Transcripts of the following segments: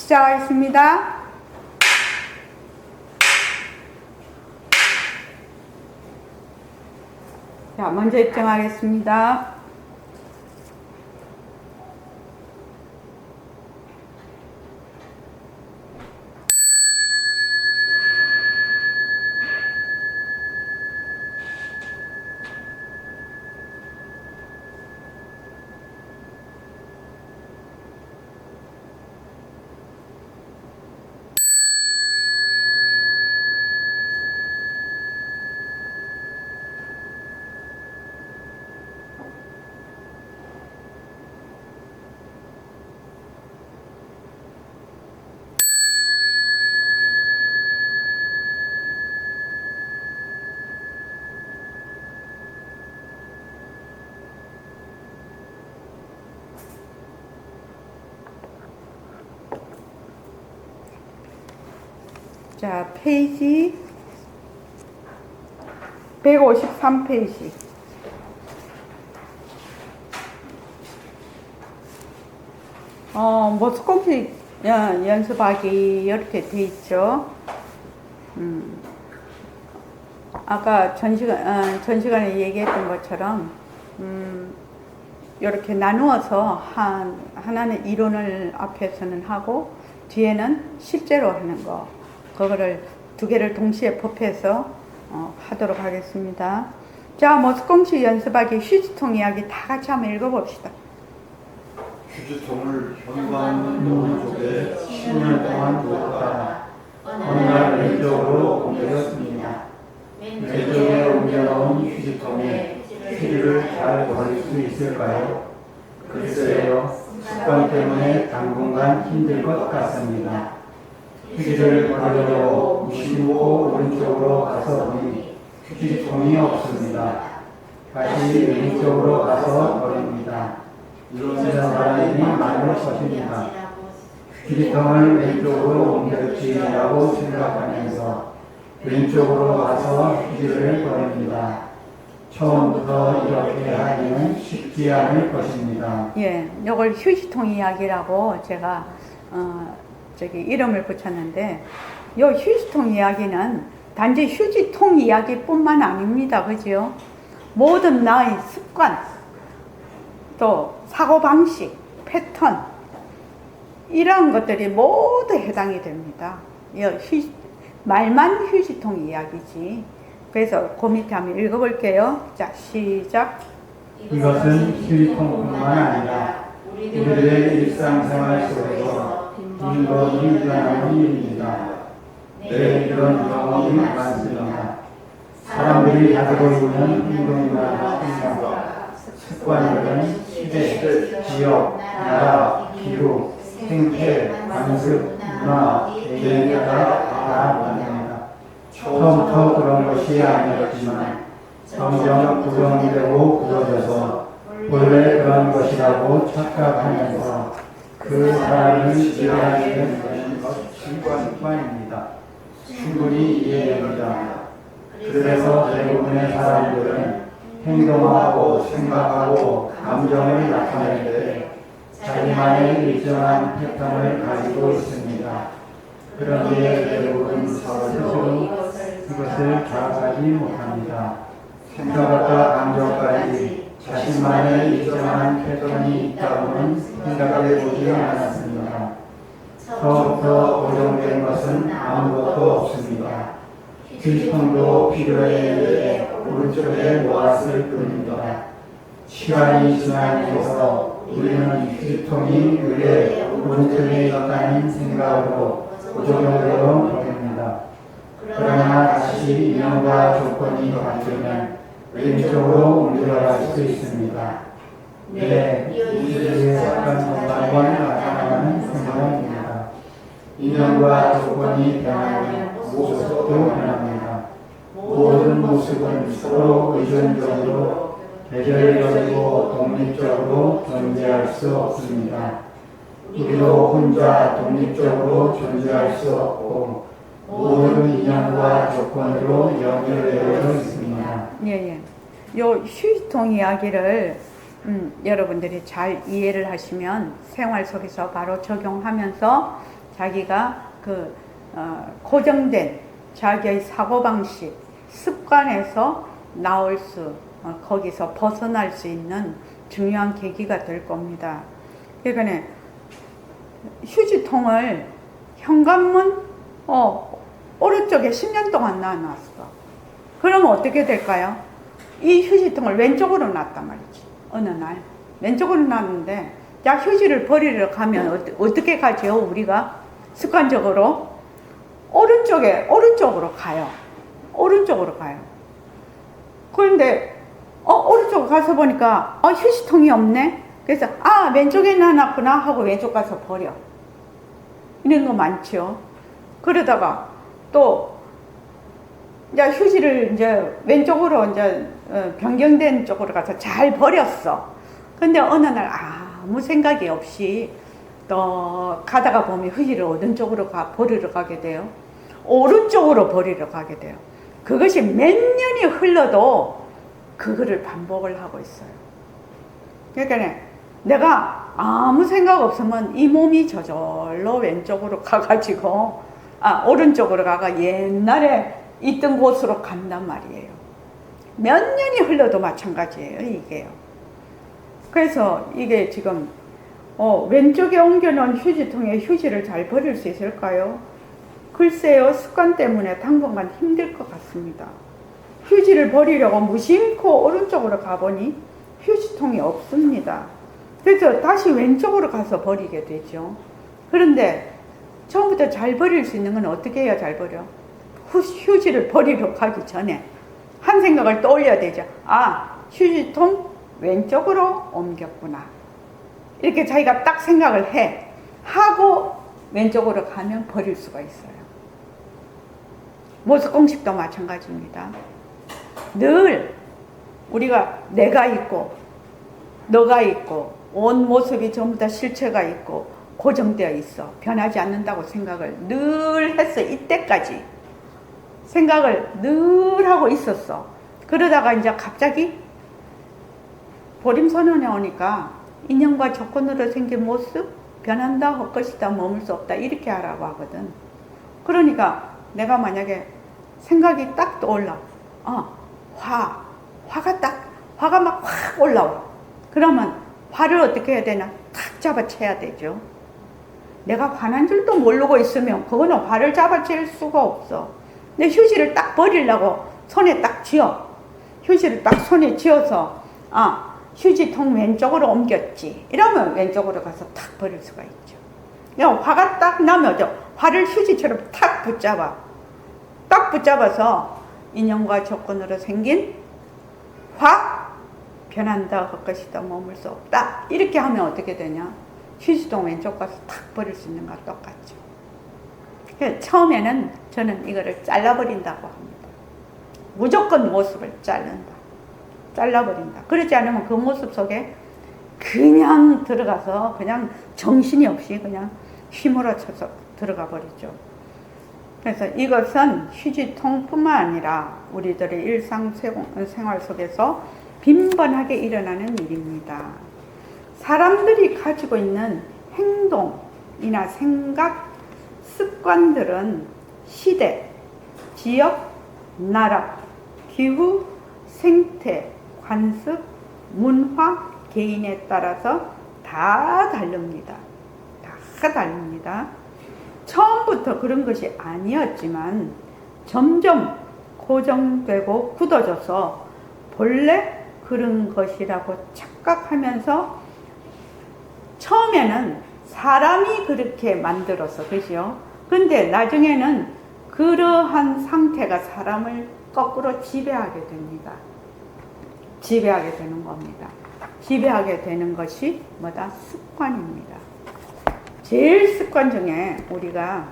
시작하겠습니다. 자, 먼저 입증하겠습니다. 자, 페이지 153페이지. 모스코피 연습하기 이렇게 돼 있죠. 아까 전시간에 얘기했던 것처럼, 이렇게 나누어서 하나는 이론을 앞에서는 하고, 뒤에는 실제로 하는 거. 그거를 두 개를 동시에 법해서 하도록 하겠습니다. 자, 모스콤시 연습하기 휴지통 이야기 다 같이 한번 읽어봅시다. 휴지통을 현관 오른쪽에 10년 동안 두었다. 어느 날 왼쪽으로 옮겨졌습니다. 왼쪽에 옮겨놓은 휴지통에 휴지를 잘 버릴 수 있을까요? 글쎄요, 습관 때문에 당분간 힘들 것 같습니다. 휴지를 버리려고 무심코 오른쪽으로 가서 보니 휴지통이 없습니다. 다시 왼쪽으로 가서 버립니다. 이런 사람이 많을 것입니다. 휴지통을 왼쪽으로 옮겼지라고 생각하면서 왼쪽으로 가서 휴지를 버립니다. 처음부터 이렇게 하기는 쉽지 않을 것입니다. 예, 이걸 휴지통 이야기라고 제가 이름을 붙였는데, 이 휴지통 이야기는 단지 휴지통 이야기뿐만 아닙니다. 그죠? 모든 나의 습관, 또 사고방식, 패턴, 이런 것들이 모두 해당이 됩니다. 말만 휴지통 이야기지. 그래서 그 밑에 한번 읽어볼게요. 자, 시작. 이것은 휴지통뿐만 아니라 우리들의 일상생활 속에서 빈번히 일어나는 일입니다. 이런 경험이 많습니다. 사람들이 가지고 있는 행동이나 생각, 습관들은 시대, 지역, 나라, 기후, 생태, 관습, 문화, 개인에 따라 다 다릅니다. 처음부터 그런 것이 아니었지만 점점 고정되고 굳어져서 원래 그런 것이라고 착각하면서 그 사람을 지배하게 된 습관입니다. 충분히 이해됩니다. 그래서 대부분의 사람들은 행동하고 생각하고 감정을 나타낼 때 자기만의 일정한 패턴을 가지고 있습니다. 그런데 대부분 스스로 이것을 자각하지 못합니다. 생각과 감정까지 자신만의 일정한 패턴이 있다고는 생각해 보지 않았습니다. 처음부터 고정된 것은 아무것도 없습니다. 휴지통도 필요에 의해 오른쪽에 놓았을 뿐입니다. 시간이 지나면서 우리는 휴지통이 왜 오른쪽에 있다는 생각으로 고정되어 버립니다. 그러나 다시 인연과 조건이 바뀌면 왼쪽으로 옮겨갈 수 있습니다. 우리의 습관과 나타나는 생각입니다. 인연과 조건이 변하면 모습도 변합니다. 모든 모습은 서로 의존적으로 개별적이고 독립적으로 존재할 수 없습니다. 우리도 혼자 독립적으로 존재할 수 없고 모든 인연과 조건으로 연결되어 있습니다. 예. 요 휴지통 이야기를 여러분들이 잘 이해를 하시면 생활 속에서 바로 적용하면서 자기가 고정된 자기의 사고방식, 습관에서 나올 거기서 벗어날 수 있는 중요한 계기가 될 겁니다. 그러니까 휴지통을 현관문 오른쪽에 10년 동안 놔놨어. 그러면 어떻게 될까요? 이 휴지통을 왼쪽으로 놨단 말이지. 어느 날 왼쪽으로 놨는데, 자, 휴지를 버리러 가면 어떻게 가죠? 우리가 습관적으로 오른쪽으로 가요. 오른쪽으로 가요. 그런데 오른쪽 가서 보니까 휴지통이 없네. 그래서 왼쪽에 놔놨구나 하고 왼쪽 가서 버려. 이런 거 많죠. 그러다가 또 이제 휴지를 이제 왼쪽으로 이제 변경된 쪽으로 가서 잘 버렸어. 근데 어느 날 아무 생각이 없이 또 가다가 보면 휴지를 오른쪽으로 버리러 가게 돼요. 오른쪽으로 버리러 가게 돼요. 그것이 몇 년이 흘러도 그거를 반복을 하고 있어요. 그러니까 내가 아무 생각 없으면 이 몸이 저절로 왼쪽으로 가가지고 오른쪽으로 가가 옛날에 있던 곳으로 간단 말이에요. 몇 년이 흘러도 마찬가지예요, 이게요. 그래서 이게 지금 왼쪽에 옮겨놓은 휴지통에 휴지를 잘 버릴 수 있을까요? 글쎄요, 습관 때문에 당분간 힘들 것 같습니다. 휴지를 버리려고 무심코 오른쪽으로 가보니 휴지통이 없습니다. 그래서 다시 왼쪽으로 가서 버리게 되죠. 그런데 처음부터 잘 버릴 수 있는 건 어떻게 해야 잘 버려? 휴지를 버리러 가기 전에 한 생각을 떠올려야 되죠. 휴지통 왼쪽으로 옮겼구나. 이렇게 자기가 딱 생각을 하고 왼쪽으로 가면 버릴 수가 있어요. 모습 공식도 마찬가지입니다. 늘 우리가 내가 있고 너가 있고 온 모습이 전부 다 실체가 있고 고정되어 있어. 변하지 않는다고 생각을 늘 했어. 이때까지 생각을 늘 하고 있었어. 그러다가 이제 갑자기 보림선언에 오니까 인연과 조건으로 생긴 모습 변한다, 헛것이다, 머물 수 없다, 이렇게 하라고 하거든. 그러니까 내가 만약에 생각이 딱 떠올라. 화가 막 확 올라와. 그러면 화를 어떻게 해야 되나? 탁 잡아채야 되죠. 내가 화난 줄도 모르고 있으면 그거는 화를 잡아챌 수가 없어. 근데 휴지를 딱 버리려고 손에 딱 쥐어. 휴지를 딱 손에 쥐어서 휴지통 왼쪽으로 옮겼지. 이러면 왼쪽으로 가서 탁 버릴 수가 있죠. 그냥 화가 딱 나면 화를 휴지처럼 탁 붙잡아. 딱 붙잡아서 인연과 조건으로 생긴 화, 변한다, 헛것이다, 머물 수 없다. 이렇게 하면 어떻게 되냐? 휴지통 왼쪽 가서 탁 버릴 수 있는 거랑 똑같죠. 그래서 처음에는 저는 이거를 잘라버린다고 합니다. 무조건 모습을 잘라버린다. 그렇지 않으면 그 모습 속에 그냥 들어가서 그냥 정신이 없이 그냥 휘몰아쳐서 들어가 버리죠. 그래서 이것은 휴지통뿐만 아니라 우리들의 일상생활 속에서 빈번하게 일어나는 일입니다. 사람들이 가지고 있는 행동이나 생각, 습관들은 시대, 지역, 나라, 기후, 생태, 관습, 문화, 개인에 따라서 다 다릅니다. 다 다릅니다. 처음부터 그런 것이 아니었지만 점점 고정되고 굳어져서 본래 그런 것이라고 착각하면서 처음에는 사람이 그렇게 만들어서 그죠? 근데 나중에는 그러한 상태가 사람을 거꾸로 지배하게 됩니다. 지배하게 되는 겁니다. 지배하게 되는 것이 뭐다? 습관입니다. 제일 습관 중에 우리가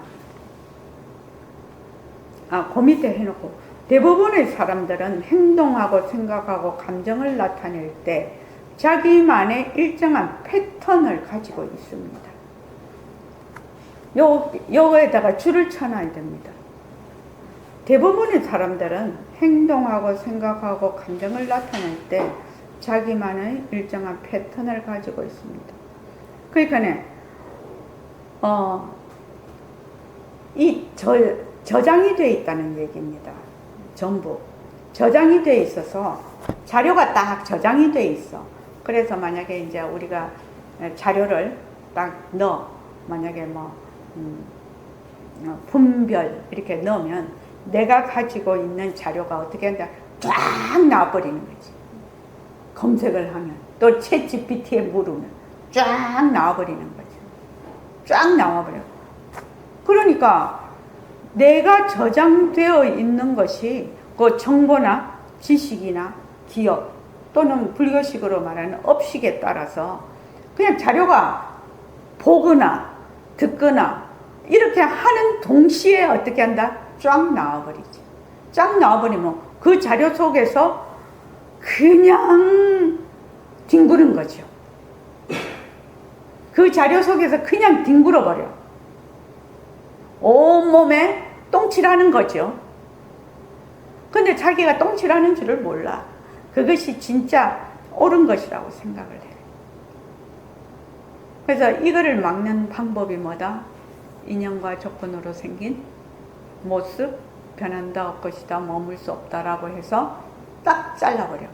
그 밑에 해놓고 대부분의 사람들은 행동하고 생각하고 감정을 나타낼 때 자기만의 일정한 패턴을 가지고 있습니다. 요거에다가 줄을 쳐놔야 됩니다. 대부분의 사람들은 행동하고 생각하고 감정을 나타낼 때 자기만의 일정한 패턴을 가지고 있습니다. 그러니까 이 저장이 돼 있다는 얘기입니다. 전부 저장이 돼 있어서 자료가 딱 저장이 돼 있어. 그래서 만약에 이제 우리가 자료를 딱 넣어, 만약에 분별 이렇게 넣으면 내가 가지고 있는 자료가 어떻게 한다, 쫙 나와버리는 거지. 검색을 하면 또 챗 GPT에 물으면 쫙 나와버리는 거지. 쫙 나와버려. 그러니까 내가 저장되어 있는 것이 그 정보나 지식이나 기억 또는 불교식으로 말하는 업식에 따라서 그냥 자료가 보거나 듣거나 이렇게 하는 동시에 어떻게 한다? 쫙 나와버리지. 쫙 나와버리면 그 자료 속에서 그냥 뒹구는 거죠. 그 자료 속에서 그냥 뒹굴어 버려. 온몸에 똥칠하는 거죠. 근데 자기가 똥칠하는 줄을 몰라. 그것이 진짜 옳은 것이라고 생각을 해. 그래서 이거를 막는 방법이 뭐다? 인연과 조건으로 생긴 모습, 변한다, 것이다, 머물 수 없다라고 해서 딱 잘라버려.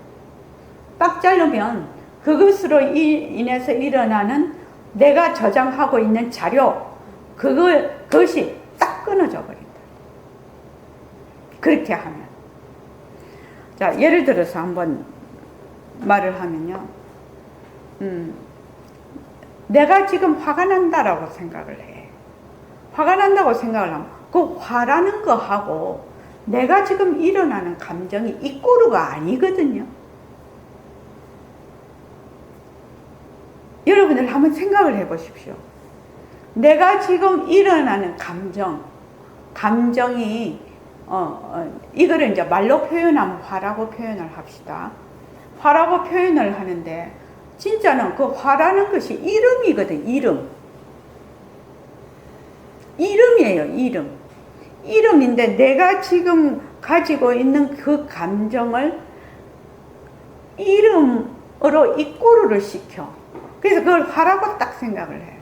딱 자르면 그것으로 인해서 일어나는 내가 저장하고 있는 자료, 그것이 딱 끊어져 버린다. 그렇게 하면. 자, 예를 들어서 한번 말을 하면요. 내가 지금 화가 난다라고 생각을 해. 화가 난다고 생각을 하면 그 화라는 거하고 내가 지금 일어나는 감정이 이꼬르가 아니거든요. 여러분들 한번 생각을 해 보십시오. 내가 지금 일어나는 감정이 이거를 이제 말로 표현하면 화라고 표현을 합시다. 화라고 표현을 하는데 진짜는 그 화라는 것이 이름이거든. 이름이에요. 이름인데 내가 지금 가지고 있는 그 감정을 이름으로 이꼬르를 시켜. 그래서 그걸 화라고 딱 생각을 해.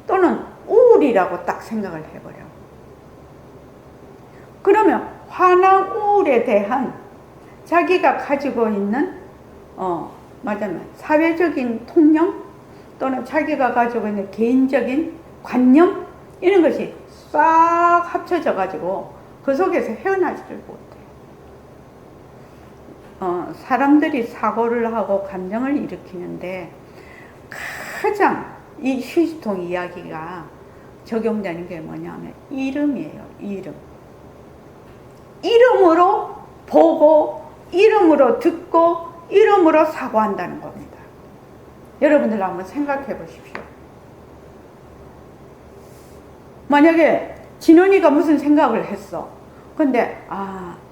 또는 우울이라고 딱 생각을 해버려. 그러면 화나 우울에 대한 자기가 가지고 있는 말하자면 사회적인 통념 또는 자기가 가지고 있는 개인적인 관념 이런 것이 싹 합쳐져 가지고 그 속에서 헤어나지를 못해. 사람들이 사고를 하고 감정을 일으키는데 가장 이 휴지통 이야기가 적용되는 게 뭐냐면 이름이에요. 이름으로 보고 이름으로 듣고 이름으로 사고한다는 겁니다. 여러분들 한번 생각해 보십시오. 만약에 진원이가 무슨 생각을 했어. 근데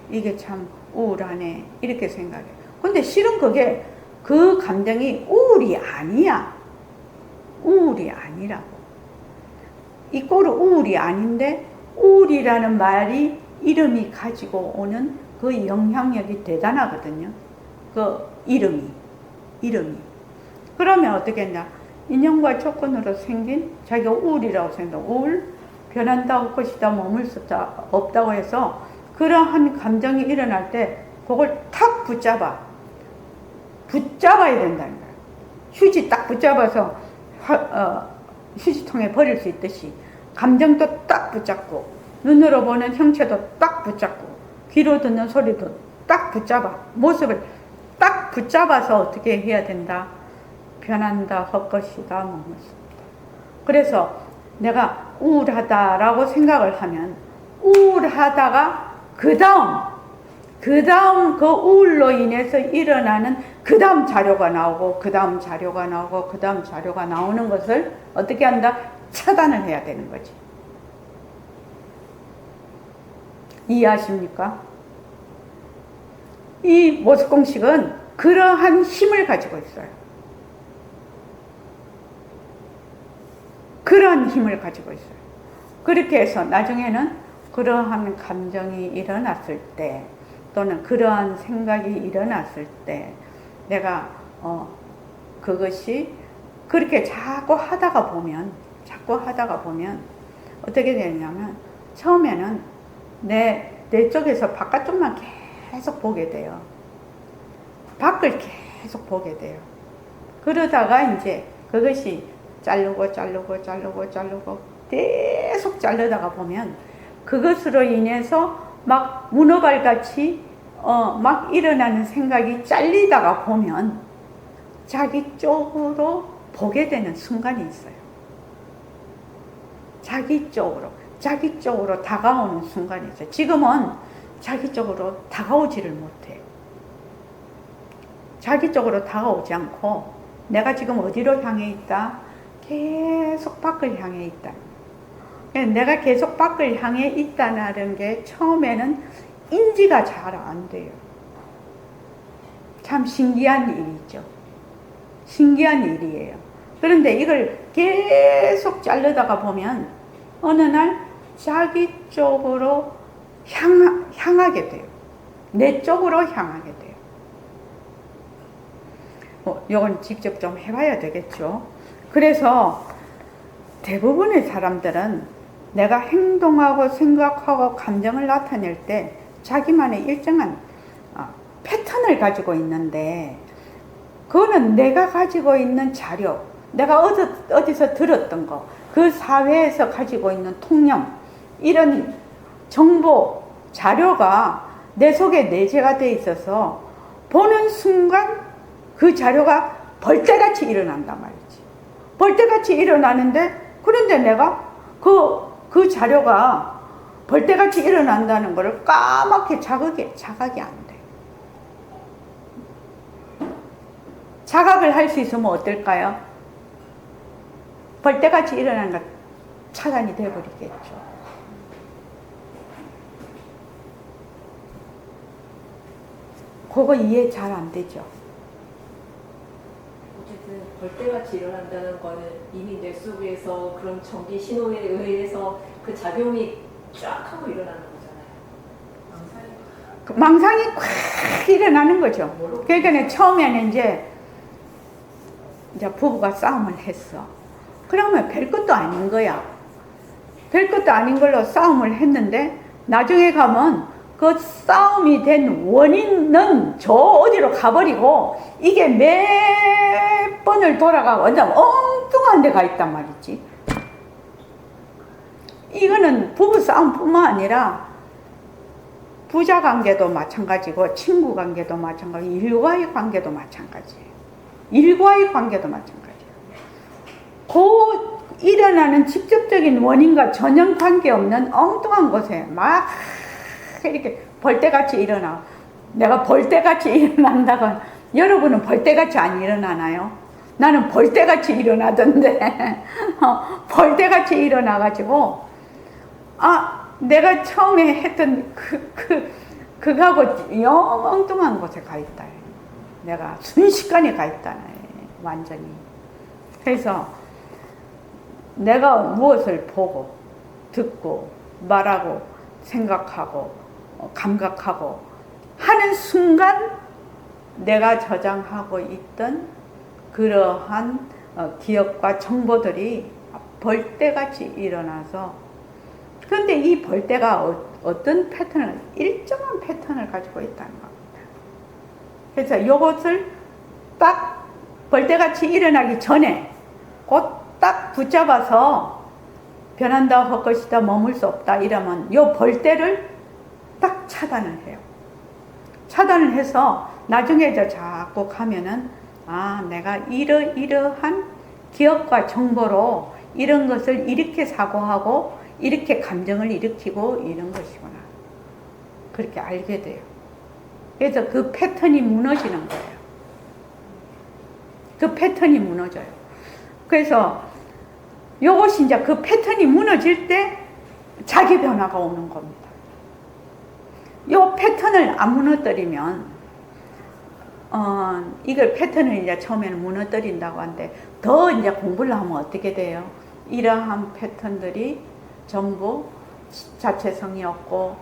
이게 참 우울하네 이렇게 생각해. 근데 실은 그게 그 감정이 우울이 아니야. 우울이 아니라고. 이꼬르 우울이 아닌데 우울이라는 말이 이름이 가지고 오는 그 영향력이 대단하거든요. 그 이름이. 그러면 어떻게 했냐. 인연과 조건으로 생긴 자기가 우울이라고 생각한다. 우울, 변한다고 것이다, 머물 수 없다고 해서 그러한 감정이 일어날 때 그걸 탁 붙잡아야 된다는 거야. 휴지 딱 붙잡아서 휴지통에 버릴 수 있듯이 감정도 딱 붙잡고 눈으로 보는 형체도 딱 붙잡고 귀로 듣는 소리도 딱 붙잡아 모습을 딱 붙잡아서 어떻게 해야 된다? 변한다, 헛것이다, 머물 수 없다. 그래서 내가 우울하다라고 생각을 하면 우울하다가 그 다음 그 우울로 인해서 일어나는 그 다음 자료가 나오고 그 다음 자료가 나오고 그 다음 자료가 나오는 것을 어떻게 한다? 차단을 해야 되는 거지. 이해하십니까? 이 모습공식은 그러한 힘을 가지고 있어요. 그러한 힘을 가지고 있어요. 그렇게 해서 나중에는 그러한 감정이 일어났을 때 또는 그러한 생각이 일어났을 때 내가 그것이 그렇게 자꾸 하다가 보면 어떻게 되냐면 처음에는 내 쪽에서 바깥쪽만 계속 보게 돼요. 밖을 계속 보게 돼요. 그러다가 이제 그것이 자르고 계속 자르다가 보면 그것으로 인해서 막 문어발같이 막 일어나는 생각이 잘리다가 보면 자기 쪽으로 보게 되는 순간이 있어요. 자기 쪽으로 다가오는 순간이 있어요. 지금은 자기 쪽으로 다가오지를 못해요. 자기 쪽으로 다가오지 않고 내가 지금 어디로 향해 있다? 계속 밖을 향해 있다. 내가 계속 밖을 향해 있다는 게 처음에는 인지가 잘 안 돼요. 참 신기한 일이죠. 신기한 일이에요. 그런데 이걸 계속 자르다가 보면 어느 날 자기 쪽으로 향하게 돼요. 내 쪽으로 향하게 돼요. 이건 직접 좀 해봐야 되겠죠. 그래서 대부분의 사람들은 내가 행동하고 생각하고 감정을 나타낼 때 자기만의 일정한 패턴을 가지고 있는데 그거는 내가 가지고 있는 자료, 내가 어디서 들었던 거, 그 사회에서 가지고 있는 통념, 이런 정보, 자료가 내 속에 내재가 돼 있어서 보는 순간 그 자료가 벌떼같이 일어난단 말이지. 벌떼같이 일어나는데 그런데 내가 그 자료가 벌떼같이 일어난다는 것을 까맣게 자각이 안 돼. 자각을 할 수 있으면 어떨까요? 벌떼같이 일어나는 것 차단이 되어버리겠죠. 그거 이해 잘 안 되죠. 어쨌든 벌떼같이 일어난다는 거는 이미 뇌 속에서 그런 전기 신호에 의해서 그 작용이 쫙 하고 일어나는 거잖아요. 망상이 콱 일어나는 거죠. 그러니까 처음에는 이제 부부가 싸움을 했어. 그러면 별것도 아닌 거야. 별것도 아닌 걸로 싸움을 했는데 나중에 가면 그 싸움이 된 원인은 저 어디로 가버리고 이게 몇 번을 돌아가고 완전 엉뚱한 데 가 있단 말이지. 이거는 부부 싸움뿐만 아니라 부자 관계도 마찬가지고 친구 관계도 마찬가지고 일과의 관계도 마찬가지예요. 일과의 관계도 마찬가지예요. 그 일어나는 직접적인 원인과 전혀 관계없는 엉뚱한 곳에 막 이렇게 벌떼같이 일어나. 내가 벌떼같이 일어난다고, 여러분은 벌떼같이 안 일어나나요? 나는 벌떼같이 일어나던데 벌떼같이 일어나가지고 내가 처음에 했던 그거하고 영 엉뚱한 곳에 가 있다. 내가 순식간에 가 있다. 완전히. 그래서 내가 무엇을 보고 듣고 말하고 생각하고 감각하고 하는 순간 내가 저장하고 있던 그러한 기억과 정보들이 벌떼같이 일어나서, 그런데 이 벌떼가 어떤 패턴을, 일정한 패턴을 가지고 있다는 겁니다. 그래서 이것을 딱 벌떼같이 일어나기 전에 곧 딱 붙잡아서 변한다 할 것이다, 머물 수 없다 이러면 이 벌떼를 딱 차단을 해요. 차단을 해서 나중에 자꾸 가면은 내가 이러한 기억과 정보로 이런 것을 이렇게 사고하고 이렇게 감정을 일으키고 이런 것이구나. 그렇게 알게 돼요. 그래서 그 패턴이 무너지는 거예요. 그 패턴이 무너져요. 그래서 요것이 이제 그 패턴이 무너질 때 자기 변화가 오는 겁니다. 요 패턴을 안 무너뜨리면, 이걸 패턴을 이제 처음에는 무너뜨린다고 하는데, 더 이제 공부를 하면 어떻게 돼요? 이러한 패턴들이 전부 자체성이 없고,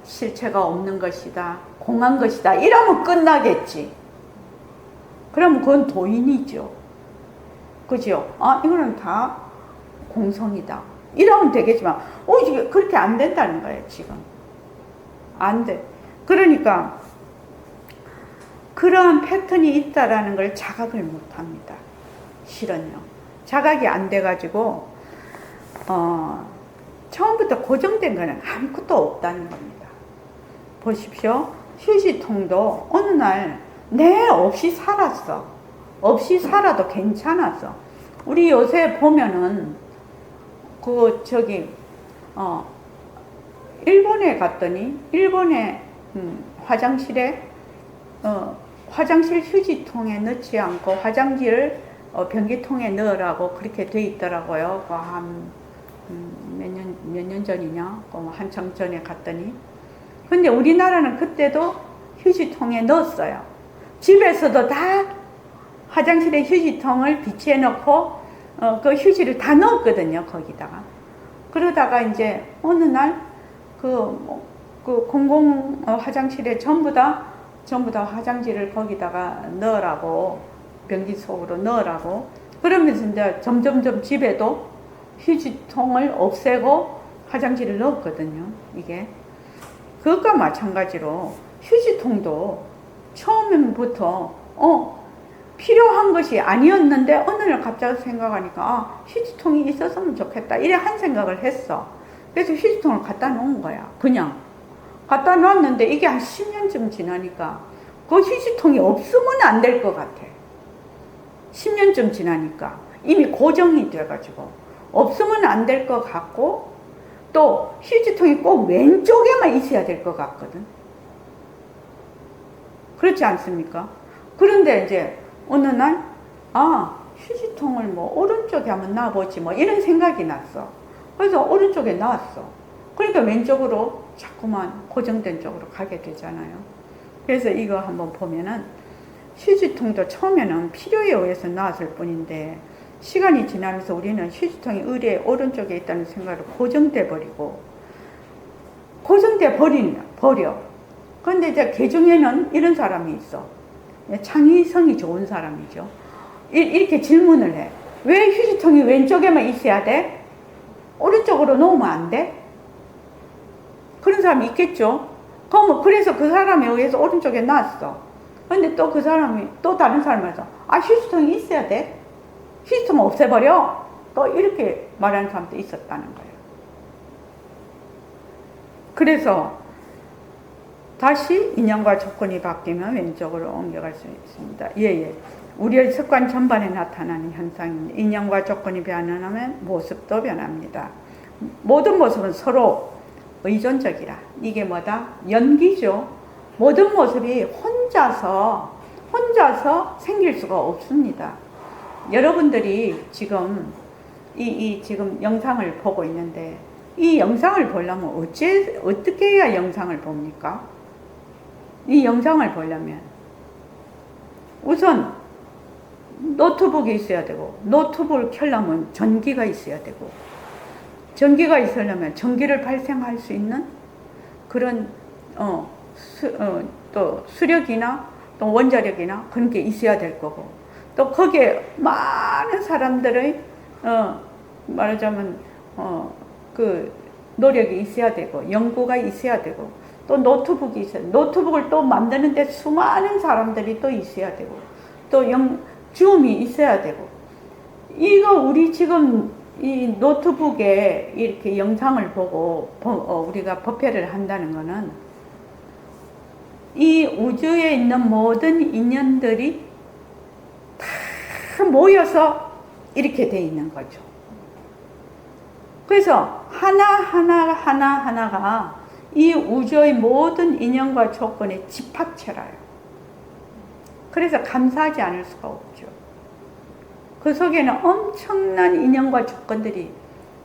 실체가 없는 것이다, 공한 것이다, 이러면 끝나겠지. 그러면 그건 도인이죠. 그죠? 이거는 다 공성이다. 이러면 되겠지만, 이게 그렇게 안 된다는 거예요, 지금. 안 돼. 그러니까, 그러한 패턴이 있다라는 걸 자각을 못 합니다. 실은요. 자각이 안 돼가지고, 처음부터 고정된 거는 아무것도 없다는 겁니다. 보십시오. 휴지통도 어느 날, 내 없이 살았어. 없이 살아도 괜찮았어. 우리 요새 보면은, 일본에 갔더니, 일본의 화장실에, 화장실 휴지통에 넣지 않고 화장지를 변기통에 넣으라고 그렇게 돼 있더라고요. 몇 년 전이냐? 한참 전에 갔더니. 근데 우리나라는 그때도 휴지통에 넣었어요. 집에서도 다 화장실에 휴지통을 비치해 놓고, 그 휴지를 다 넣었거든요, 거기다가. 그러다가 이제 어느 날, 공공 화장실에 전부 다 화장지를 거기다가 넣으라고, 변기 속으로 넣으라고. 그러면서 이제 점점점 집에도 휴지통을 없애고 화장지를 넣었거든요, 이게. 그것과 마찬가지로 휴지통도 처음부터, 필요한 것이 아니었는데 어느 날 갑자기 생각하니까 휴지통이 있었으면 좋겠다 이래 한 생각을 했어. 그래서 휴지통을 갖다 놓은 거야. 그냥 갖다 놨는데 이게 한 10년쯤 지나니까 그 휴지통이 없으면 안 될 것 같아. 10년쯤 지나니까 이미 고정이 돼가지고 없으면 안 될 것 같고, 또 휴지통이 꼭 왼쪽에만 있어야 될 것 같거든. 그렇지 않습니까? 그런데 이제 어느 날, 휴지통을 뭐 오른쪽에 한번 놔보지 뭐 이런 생각이 났어. 그래서 오른쪽에 놨어. 그러니까 왼쪽으로 자꾸만 고정된 쪽으로 가게 되잖아요. 그래서 이거 한번 보면은 휴지통도 처음에는 필요에 의해서 놨을 뿐인데, 시간이 지나면서 우리는 휴지통이 의뢰 오른쪽에 있다는 생각으로 고정돼 버리고, 버려. 그런데 이제 그 중에는 이런 사람이 있어. 창의성이 좋은 사람이죠. 이렇게 질문을 해. 왜 휴지통이 왼쪽에만 있어야 돼? 오른쪽으로 놓으면 안 돼? 그런 사람이 있겠죠. 그래서 그 사람에 의해서 오른쪽에 놨어. 근데 또 그 사람이, 또 다른 사람에서, 휴지통이 있어야 돼? 휴지통 없애버려? 또 이렇게 말하는 사람도 있었다는 거예요. 그래서 다시 인연과 조건이 바뀌면 왼쪽으로 옮겨갈 수 있습니다. 예. 우리의 습관 전반에 나타나는 현상입니다. 인연과 조건이 변하면 모습도 변합니다. 모든 모습은 서로 의존적이라. 이게 뭐다? 연기죠. 모든 모습이 혼자서 생길 수가 없습니다. 여러분들이 지금 지금 영상을 보고 있는데, 이 영상을 보려면 어떻게 해야 영상을 봅니까? 이 영상을 보려면 우선 노트북이 있어야 되고, 노트북을 켜려면 전기가 있어야 되고, 전기가 있으려면 전기를 발생할 수 있는 그런 또 수력이나 또 원자력이나 그런 게 있어야 될 거고, 또 거기에 많은 사람들의 말하자면 그 노력이 있어야 되고, 연구가 있어야 되고, 또 노트북이 있어야 되고, 노트북을 또 만드는데 수많은 사람들이 또 있어야 되고, 또 줌이 있어야 되고. 이거 우리 지금 이 노트북에 이렇게 영상을 보고 우리가 법회를 한다는 거는, 이 우주에 있는 모든 인연들이 다 모여서 이렇게 돼 있는 거죠. 그래서 하나하나가 이 우주의 모든 인연과 조건의 집합체라요. 그래서 감사하지 않을 수가 없죠. 그 속에는 엄청난 인연과 조건들이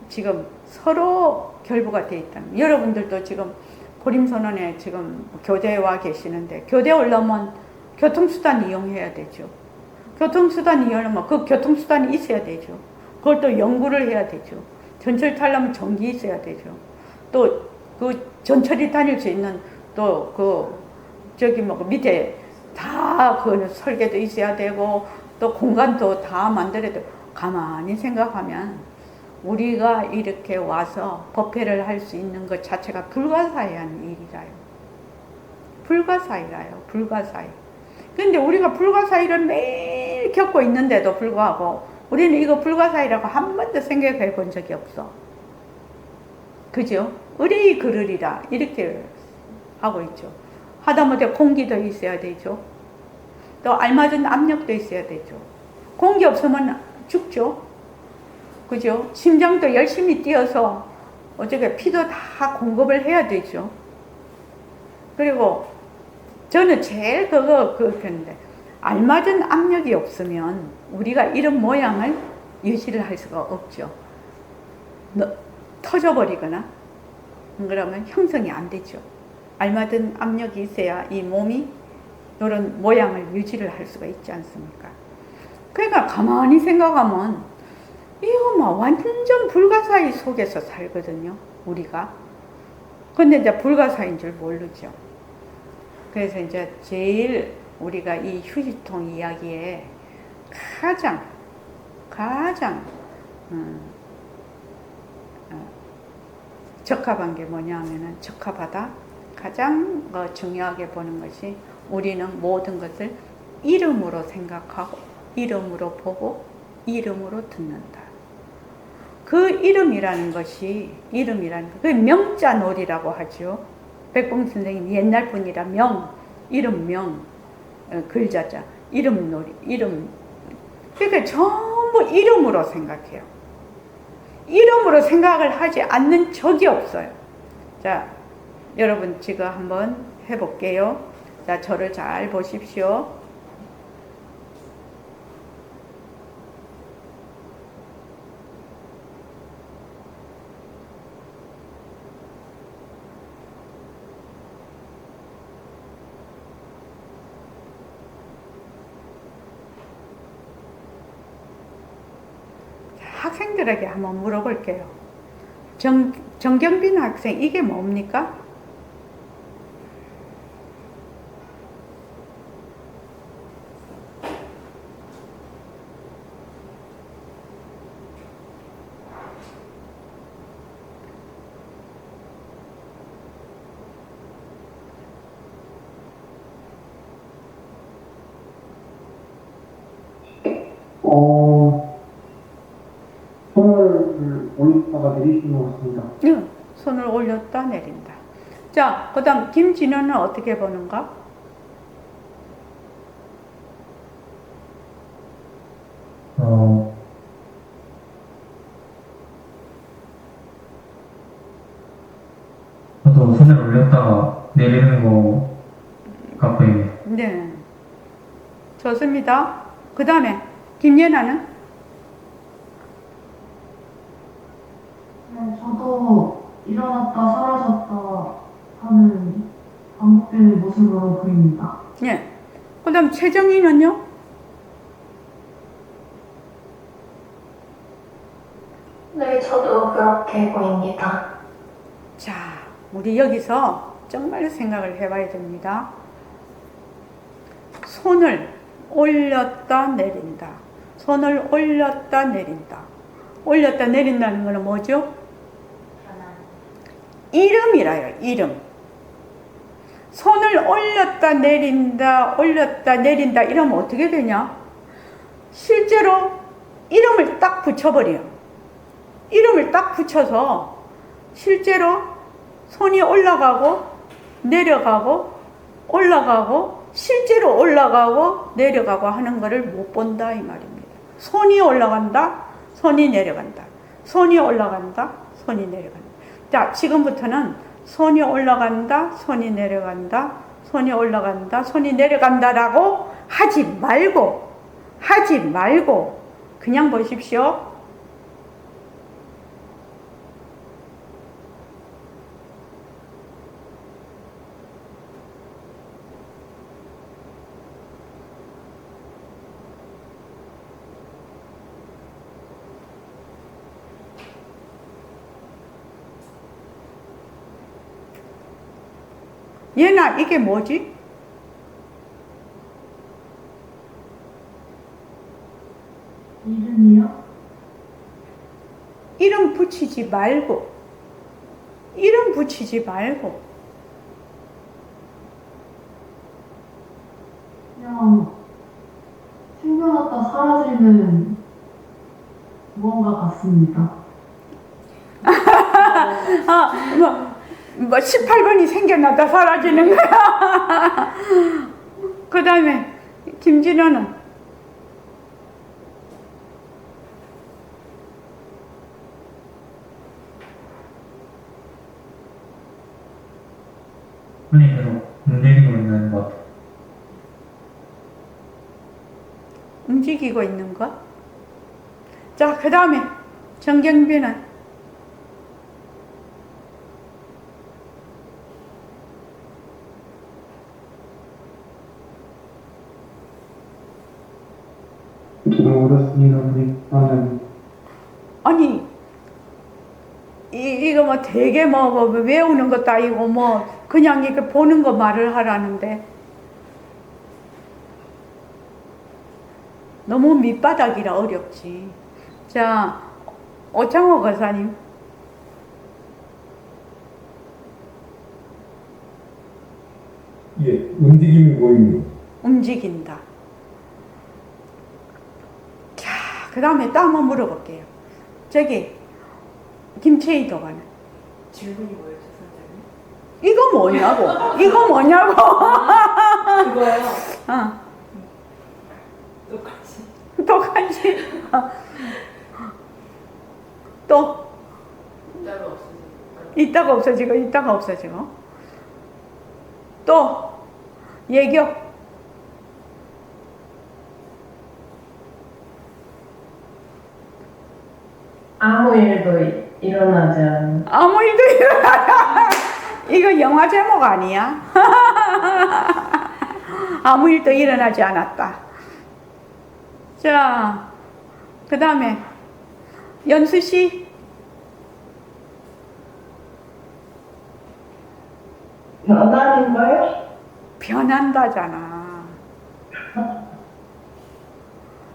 지금 서로 결부가 되어 있다는. 여러분들도 지금 보림선언에 지금 교대에 와 계시는데, 교대 오려면 교통수단 이용해야 되죠. 교통수단 이용하려면 그 교통수단이 있어야 되죠. 그걸 또 연구를 해야 되죠. 전철 타려면 전기 있어야 되죠. 또 그 전철이 다닐 수 있는 또 밑에 다 그 설계도 있어야 되고, 또 공간도 다 만들어야 되고. 가만히 생각하면 우리가 이렇게 와서 법회를 할 수 있는 것 자체가 불가사의한 일이라요. 불가사의라요. 불가사의. 근데 우리가 불가사의를 매일 겪고 있는데도 불구하고 우리는 이거 불가사의라고 한 번도 생각해 본 적이 없어. 그죠? 의뢰이 그르리라 이렇게 하고 있죠. 하다못해 공기도 있어야 되죠. 또 알맞은 압력도 있어야 되죠. 공기 없으면 죽죠. 그죠? 심장도 열심히 뛰어서 어떻게 피도 다 공급을 해야 되죠. 그리고 저는 제일 그건데 알맞은 압력이 없으면 우리가 이런 모양을 유지를 할 수가 없죠. 터져버리거나 그러면 형성이 안 되죠. 알맞은 압력이 있어야 이 몸이 이런 모양을 유지를 할 수가 있지 않습니까? 그러니까 가만히 생각하면 이거 막 완전 불가사의 속에서 살거든요, 우리가. 근데 이제 불가사의인 줄 모르죠. 그래서 이제 제일 우리가 이 휴지통 이야기에 가장 적합한 게 뭐냐면은 적합하다. 가장 중요하게 보는 것이 우리는 모든 것을 이름으로 생각하고 이름으로 보고 이름으로 듣는다. 그 이름이라는 것이 그 명자놀이라고 하죠. 백봉 선생님 옛날 분이라 이름 글자자 이름놀이 그러니까 전부 이름으로 생각해요. 이름으로 생각을 하지 않는 적이 없어요. 자, 여러분 지금 한번 해볼게요. 자, 저를 잘 보십시오. 학생들에게 한번 물어볼게요. 정경빈 학생, 이게 뭡니까? 손을 올리다가 내리시는 것 같습니다. 응, 손을 올렸다 내린다. 자, 그 다음 김진호는 어떻게 보는가? 저도 손을 올렸다가 내리는 거 같고요. 네, 좋습니다. 그 다음에 김예나는? 네, 저도 일어났다 사라졌다 하는 반복되는 모습으로 보입니다. 네. 그 다음 최정희는요? 네, 저도 그렇게 보입니다. 자, 우리 여기서 정말 생각을 해봐야 됩니다. 손을 올렸다 내린다. 손을 올렸다 내린다. 올렸다 내린다는 것은 뭐죠? 이름이라요, 이름. 손을 올렸다 내린다, 올렸다 내린다 이러면 어떻게 되냐? 실제로 이름을 딱 붙여버려요. 이름을 딱 붙여서 실제로 손이 올라가고 내려가고 올라가고 실제로 올라가고 내려가고 하는 것을 못 본다 이 말입니다. 손이 올라간다, 손이 내려간다. 손이 올라간다, 손이 내려간다. 자, 지금부터는 손이 올라간다, 손이 내려간다, 손이 올라간다, 손이 내려간다라고 하지 말고 그냥 보십시오. 얘나 이게 뭐지? 이름이요? 이름 붙이지 말고, 이름 붙이지 말고, 그냥 생겨났다 사라지는 무언가 같습니다. 뭐 18번이 생겨나다 사라지는 거야. 그 다음에 김진호는 손이 계속 움직이고 있는 것. 움직이고 있는 거. 자, 그 다음에 정경빈은 지금 어렵습니다. 우리 하나님. 아니 이거 뭐 되게 뭐 외우는 것도 아니고 뭐 그냥 이렇게 보는 거 말을 하라는데 너무 밑바닥이라 어렵지. 자, 오창호 거사님. 예, 움직임이 보입니다. 움직인다. 자, 그 다음에 또 한번 물어볼게요. 저기 김채희 도관은 질문이 뭐였죠, 선생님? 이거 뭐냐고? 이거 뭐냐고? 그거요. 어, 똑같이. 똑같이. 또 따로 없으니까. 있다가 없어지고 있다가 없어지고 또 예교 아무 일도 일어나지 않는. 아무 일도 일어나. 이거 영화 제목 아니야? 아무 일도 일어나지 않았다. 자, 그 다음에 연수 씨. 변하는 거요? 변한다잖아.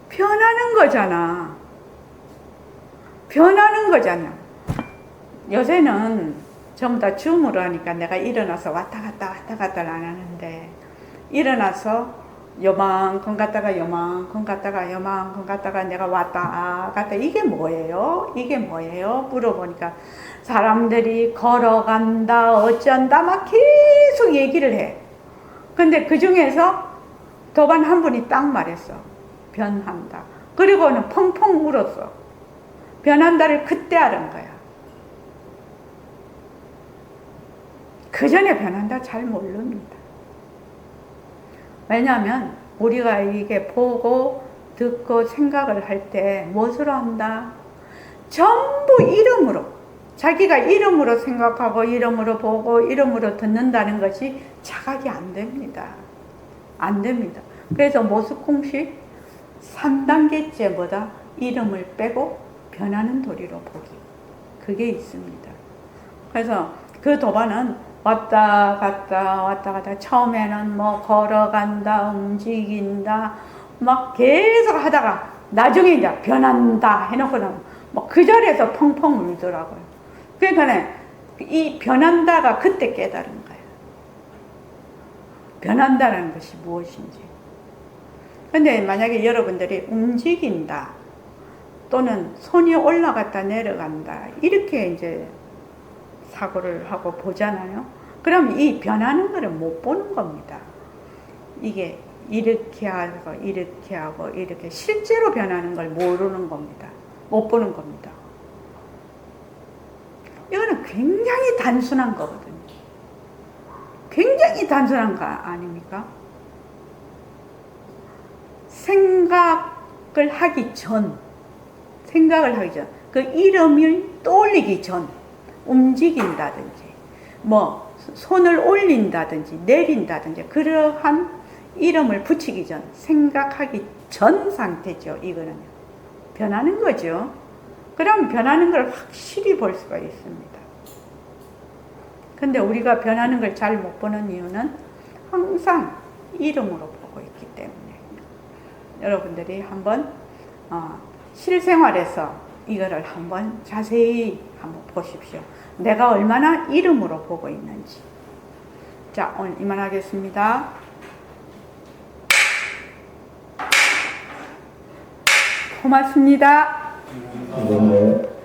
변하는 거잖아. 변하는 거잖아. 요새는 전부 다 줌으로 하니까 내가 일어나서 왔다 갔다를 안 하는데 일어나서 요만큼 갔다가 요만큼 갔다가 요만큼 갔다가 내가 왔다 갔다 이게 뭐예요? 이게 뭐예요? 물어보니까 사람들이 걸어간다 어쩐다 막 계속 얘기를 해. 근데 그 중에서 도반 한 분이 딱 말했어. 변한다. 그리고는 펑펑 울었어. 변한다를 그때 알은 거야. 그 전에 변한다 잘 모릅니다. 왜냐하면 우리가 이게 보고 듣고 생각을 할 때 무엇으로 한다? 전부 이름으로, 자기가 이름으로 생각하고 이름으로 보고 이름으로 듣는다는 것이 자각이 안 됩니다. 안 됩니다. 그래서 모습공식 3단계째보다 이름을 빼고 변하는 도리로 보기, 그게 있습니다. 그래서 그 도반은 왔다 갔다 처음에는 뭐 걸어간다 움직인다 막 계속 하다가 나중에 이제 변한다 해놓고는 뭐 그 자리에서 펑펑 울더라고요. 그러니까 이 변한다가 그때 깨달은 거예요. 변한다는 것이 무엇인지. 근데 만약에 여러분들이 움직인다 또는 손이 올라갔다 내려간다 이렇게 이제 사고를 하고 보잖아요. 그럼 이 변하는 거를 못 보는 겁니다. 이게 이렇게 하고 이렇게 하고 이렇게 실제로 변하는 걸 모르는 겁니다. 못 보는 겁니다. 이거는 굉장히 단순한 거거든요. 굉장히 단순한 거 아닙니까? 생각을 하기 전, 그 이름을 떠올리기 전, 움직인다든지, 뭐, 손을 올린다든지, 내린다든지, 그러한 이름을 붙이기 전, 생각하기 전 상태죠, 이거는. 변하는 거죠. 그럼 변하는 걸 확실히 볼 수가 있습니다. 근데 우리가 변하는 걸 잘 못 보는 이유는 항상 이름으로 보고 있기 때문에. 여러분들이 한번 실생활에서 이거를 한번 자세히 한번 보십시오. 내가 얼마나 이름으로 보고 있는지. 자, 오늘 이만하겠습니다. 고맙습니다. 네.